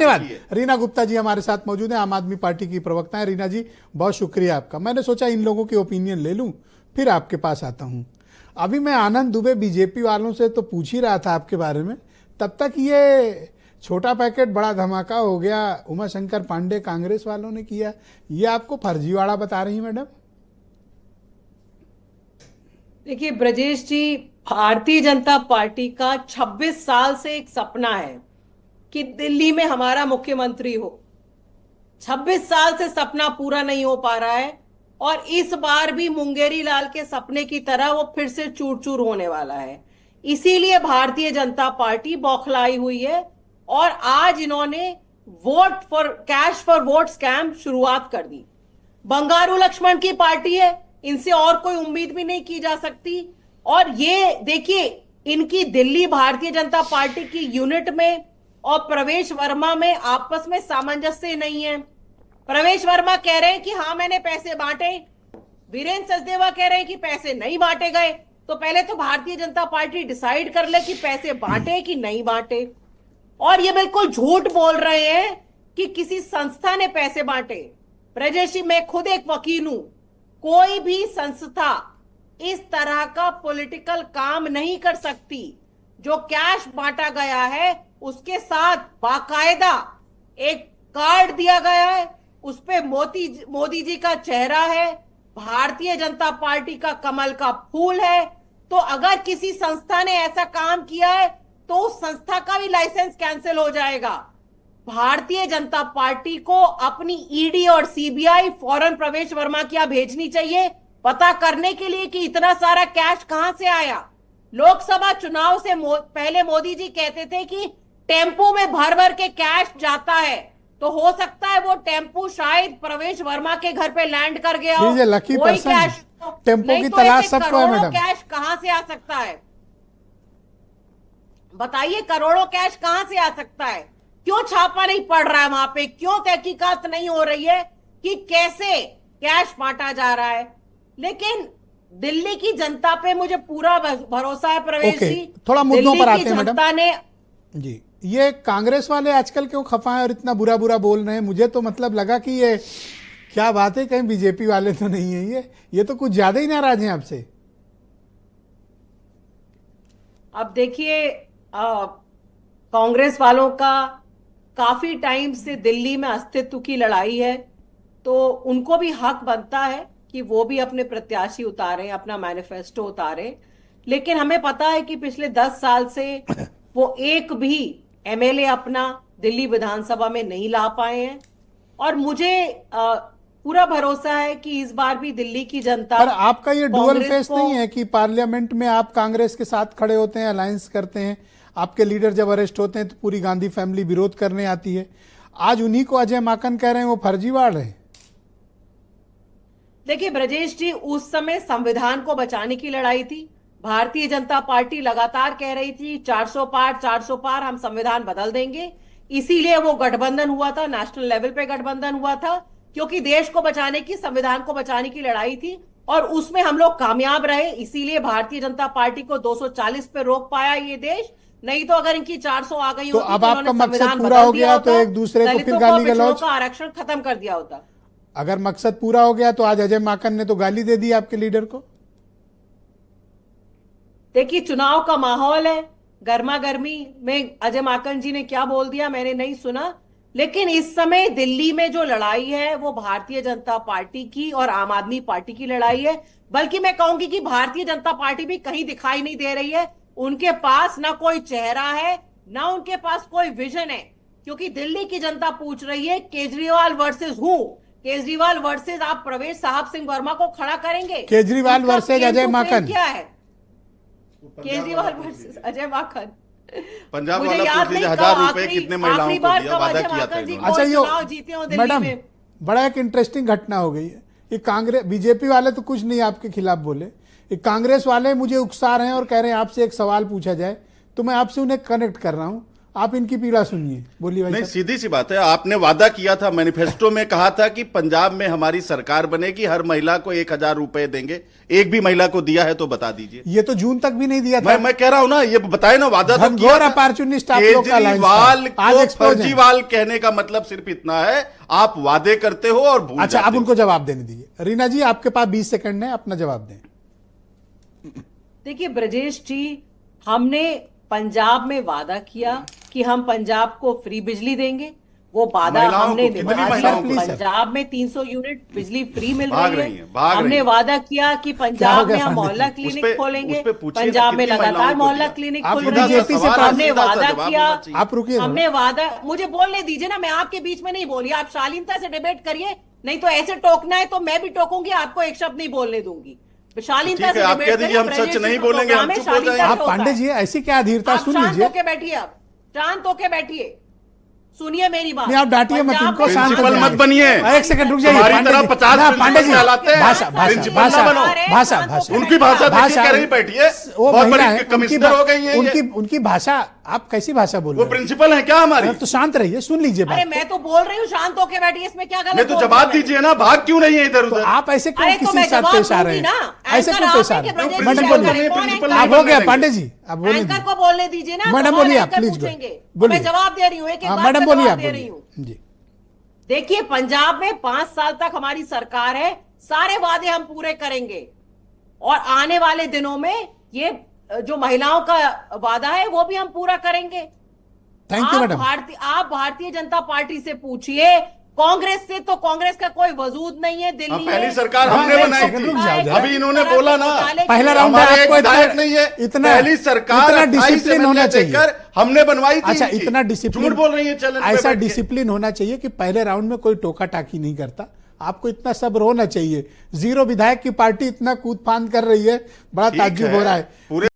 धन्यवाद। रीना गुप्ता जी हमारे साथ मौजूद हैं, आम आदमी पार्टी की प्रवक्ता हैं। रीना जी बहुत शुक्रिया आपका। मैंने सोचा इन लोगों की ओपिनियन ले लूं, फिर आपके पास आता हूं। अभी मैं आनंद दुबे बीजेपी वालों से तो पूछ ही रहा था आपके बारे में, तब तक ये छोटा पैकेट बड़ा धमाका हो गया, उमाशंकर पांडे कांग्रेस वालों ने किया। ये आपको फर्जीवाड़ा बता रही मैडम? देखिए ब्रजेश जी, भारतीय जनता पार्टी का 26 साल से एक सपना है कि दिल्ली में हमारा मुख्यमंत्री हो। 26 साल से सपना पूरा नहीं हो पा रहा है और इस बार भी मुंगेरी लाल के सपने की तरह वो फिर से चूर चूर होने वाला है। इसीलिए भारतीय जनता पार्टी बौखलाई हुई है और आज इन्होंने vote for cash for vote scam शुरुआत कर दी। बंगारू लक्ष्मण की पार्टी है, इनसे और कोई उम्मीद भी नहीं की जा सकती। और ये देखिए, इनकी दिल्ली भारतीय जनता पार्टी की यूनिट में और प्रवेश वर्मा में आपस में सामंजस्य नहीं है। प्रवेश वर्मा कह रहे हैं कि हाँ मैंने पैसे बांटे, वीरेंद्र सचदेवा कह रहे हैं कि पैसे नहीं बांटे गए। तो पहले तो भारतीय जनता पार्टी डिसाइड कर ले कि पैसे बांटे कि नहीं बांटे। और ये बिल्कुल झूठ बोल रहे हैं कि किसी संस्था ने पैसे बांटे। ब्रजेश जी, मैं खुद एक वकील हूं, कोई भी संस्था इस तरह का पॉलिटिकल काम नहीं कर सकती। जो कैश बांटा गया है उसके साथ बाकायदा एक कार्ड दिया गया है, उस पे मोदी जी का चेहरा है, भारतीय जनता पार्टी का कमल का फूल है। तो अगर किसी संस्था ने ऐसा काम किया है तो उस संस्था का भी लाइसेंस कैंसिल हो जाएगा। भारतीय जनता पार्टी को अपनी ईडी और सीबीआई फौरन प्रवेश वर्मा की भेजनी चाहिए, पता करने के लिए कि इतना सारा कैश कहां से आया। लोकसभा चुनाव से पहले मोदी जी कहते थे कि टेम्पो में भर भर के कैश जाता है, तो हो सकता है वो टेम्पो शायद प्रवेश वर्मा के घर पे लैंड कर गया हो। लकी पर्सन, टेम्पो की तलाश सबको है मैडम। कैश कहां से आ सकता है बताइए, करोड़ों कैश कहां से आ सकता है? क्यों छापा नहीं पड़ रहा है वहां पे? क्यों तहकीकात नहीं हो रही है कि कैसे कैश बांटा जा रहा है? लेकिन दिल्ली की जनता पे मुझे पूरा भरोसा है प्रवेश जी। थोड़ा मुद्दों पर आते हैं मैडम। जनता ने जी, ये कांग्रेस वाले आजकल क्यों खफा है और इतना बुरा बुरा बोल रहे हैं? मुझे तो मतलब लगा कि ये क्या बात है, कहीं बीजेपी वाले तो नहीं है ये तो कुछ ज्यादा ही नाराज हैं आपसे। अब देखिए, कांग्रेस वालों का काफी टाइम से दिल्ली में अस्तित्व की लड़ाई है, तो उनको भी हक बनता है कि वो भी अपने प्रत्याशी उतारे, अपना मैनिफेस्टो उतारे। लेकिन हमें पता है कि पिछले 10 साल से वो एक भी एमएलए अपना दिल्ली विधानसभा में नहीं ला पाए हैं। और मुझे पूरा भरोसा है कि इस बार भी दिल्ली की जनता। पर आपका ये डुअल फेस नहीं है कि पार्लियामेंट में आप कांग्रेस के साथ खड़े होते हैं, अलायंस करते हैं, आपके लीडर जब अरेस्ट होते हैं तो पूरी गांधी फैमिली विरोध करने आती है। आज उन्हीं को अजय माकन कह रहे हैं वो फर्जीवाड़ है। देखिए ब्रजेश जी, उस समय संविधान को बचाने की लड़ाई थी। भारतीय जनता पार्टी लगातार कह रही थी 400 पार 400 पार, हम संविधान बदल देंगे। इसीलिए वो गठबंधन हुआ था, नेशनल लेवल पे गठबंधन हुआ था, क्योंकि देश को बचाने की, संविधान को बचाने की लड़ाई थी और उसमें हम लोग कामयाब रहे। इसीलिए भारतीय जनता पार्टी को 240 पे रोक पाया ये देश। नहीं तो अगर इनकी 400 आ गई तो होती अब आपका मकसद पूरा हो गया तो एक दूसरे को फिर गाली गलौज, आरक्षण खत्म कर दिया होता। अगर मकसद पूरा हो गया तो आज अजय माकन ने तो गाली दे दी आपके लीडर को। देखिए, चुनाव का माहौल है, गर्मा गर्मी में अजय माकन जी ने क्या बोल दिया मैंने नहीं सुना। लेकिन इस समय दिल्ली में जो लड़ाई है वो भारतीय जनता पार्टी की और आम आदमी पार्टी की लड़ाई है। बल्कि मैं कहूंगी कि भारतीय जनता पार्टी भी कहीं दिखाई नहीं दे रही है। उनके पास ना कोई चेहरा है, ना उनके पास कोई विजन है, क्योंकि दिल्ली की जनता पूछ रही है केजरीवाल वर्सेस हूं। केजरीवाल वर्सेस आप प्रवेश साहब सिंह वर्मा को खड़ा करेंगे? केजरीवाल वर्सेस अजय माकन क्या है? केजरीवाल वर्सेस अजय माकन। पंजाब वाला पूछ लीजिए 1000 रुपए कितने महिलाओं को दिया, वादा किया था इन्होंने। अच्छा, ये मैडम बड़ा एक इंटरेस्टिंग घटना हो गई है। ये कांग्रेस बीजेपी वाले तो कुछ नहीं आपके खिलाफ बोले, ये कांग्रेस वाले मुझे उकसा रहे हैं और कह रहे हैं आपसे एक सवाल पूछा जाए, तो मैं आपसे उन्हें कनेक्ट कर रहा हूं। आप इनकी पीड़ा सुनिए, बोलिए भाई नहीं, साहब। सीधी सी बात है, आपने वादा किया था, मैनिफेस्टो में कहा था कि पंजाब में हमारी सरकार बनेगी, हर महिला को 1,000 रुपए देंगे। एक भी महिला को दिया है तो बता दीजिए। ये तो जून तक भी नहीं दिया था। मैं कह रहा हूं ना, ये बताए ना, वादा तो किया घनघोर था। अपॉर्चुनिस्ट आप लोग का लाइन केजरीवाल था। आज को एक्सपोज हैं। फर्जीवाल कहने का मतलब सिर्फ इतना है, आप वादे करते हो और भूल अच्छा, जाते अब हो। उनको जवाब देने दीजिए। रीना जी, आपके पास 20 सेकंड है, अपना जवाब दें। देखिए ब्रजेश जी, हमने पंजाब में वादा किया कि हम पंजाब को फ्री बिजली देंगे। वो वादा महिलाओं हमने को, कितनी निभाया। महिलाओं को? पंजाब में 300 यूनिट बिजली फ्री मिल भाग रही रही हैं, है। भाग रही हमने हैं। वादा किया कि क्या हो पंजाब गया में हम पंडित मोहल्ला जी? क्लिनिक खोलेंगे। उस पे पूछिए ना, पंजाब में कितनी लगातार महिलाओं को मोहल्ला दिया? क्लिनिक आप खुल खुद रहे बीजेपी से हैं। प्राप्त- हमने सीधा सा वादा जवाब किया। होना चाहिए। आप रुकिए थोड़ा। हमने वादा, मुझे बोलने दीजिए ना, मैं आपके बीच में नहीं बोली। आप शालीनता से डिबेट करिए, नहीं तो ऐसे टोकना है तो मैं भी टोकूंगी, आपको एक शब्द नहीं बोलने दूंगी। शालीनता ठीक से है, आप डिबेट कह दीजिए, करिए। हम सच ब्रजेश जी नहीं का बोलेंगे, हम प्रोग्राम है, चुप हो शालीनता जाएंगे। से आप होता पांडे है। जी, ऐसी क्या अधीरता, आप सुन शांत लीजिए। होके बैठिए, आप शांत होके बैठिए, सुनिए मेरी बात। नहीं, आप डांटिए मत, पंजाब इनको में शांत प्रिंसिपल कर मत दीजिए। बनिए। एक सेकंड रुक जाइए। हमारी पांडे तरह जी, 50 ना, पांडे जी, कहलाते हैं। भाषा भाषा प्रिंसिपल भाषा ना बनो। भाषा भाषा उनकी भाषा देखिए, कह रही बैठिए, वो बहुत महिला बड़ी है, कमिश्नर हो गई है ये। उनकी भाषा, आप कैसी भाषा बोल वो रहे हैं? प्रिंसिपल है क्या हमारी? तो शांत रहिए, सुन लीजिए अरे बात। मैं तो बोल रही हूँ शांत होके बैठिए, इसमें क्या गलत नहीं तो बोल जवाब रही हूँ? दीजिए ना, भाग क्यों नहीं है इधर तो उधर? आप ऐसे क्यों अरे तो किसी मैं के साथ जवाब पेश आ रहे दूंगी हैं? ना। ऐसे एंकर क्यों आप पेश आ हैं रहे कि हैं? ब्रजेश मैडम जी बोलिए, एंकर हैं, कौन प्रिंसिपल एंकर आप है? हो गया नहीं पांडे जी, आप बोले एंकर दीजिए। को बोलने दीजिए ना। मैडम तो और बोलिए आप, एंकर प्लीज पूछेंगे। बोलिए। मैं जवाब दे रही हूँ, एक एक हाँ, बात मैडम का बोलिए, जवाब आप दे रही हूँ। बोलिए जी। देखिए पंजाब में 5 साल तक हमारी सरकार है, सारे वादे हम पूरे करेंगे और आने वाले दिनों में ये जो महिलाओं का वादा है वो भी हम पूरा करेंगे। Thank you madam. आप भारतीय जनता पार्टी से पूछिए, कांग्रेस से तो कांग्रेस का कोई वजूद नहीं है दिल्ली में। पहली सरकार हाँ, हमने एक बनाई सेकंड रुक जाओ थी, जरा। अभी इन्होंने बोला ना, पहला राउंड है, हमारे एक आपको विधायक नहीं है, इतना पहली सरकार इतना 28 डिसिप्लिन होना एमएलए चाहिए। देकर हमने बनवाई थी अच्छा, इनकी। इतना डिसिप्लिन, झूठ बोल रही है चैनल पे ऐसा बैठ के। डिसिप्लिन होना चाहिए कि पहले राउंड में कोई टोका टाकी नहीं करता। आपको इतना सब्र होना चाहिए। 0 विधायक की पार्टी इतना कूद फांद कर रही है, बड़ा ठीक ताज्जुब हो रहा है। पूरे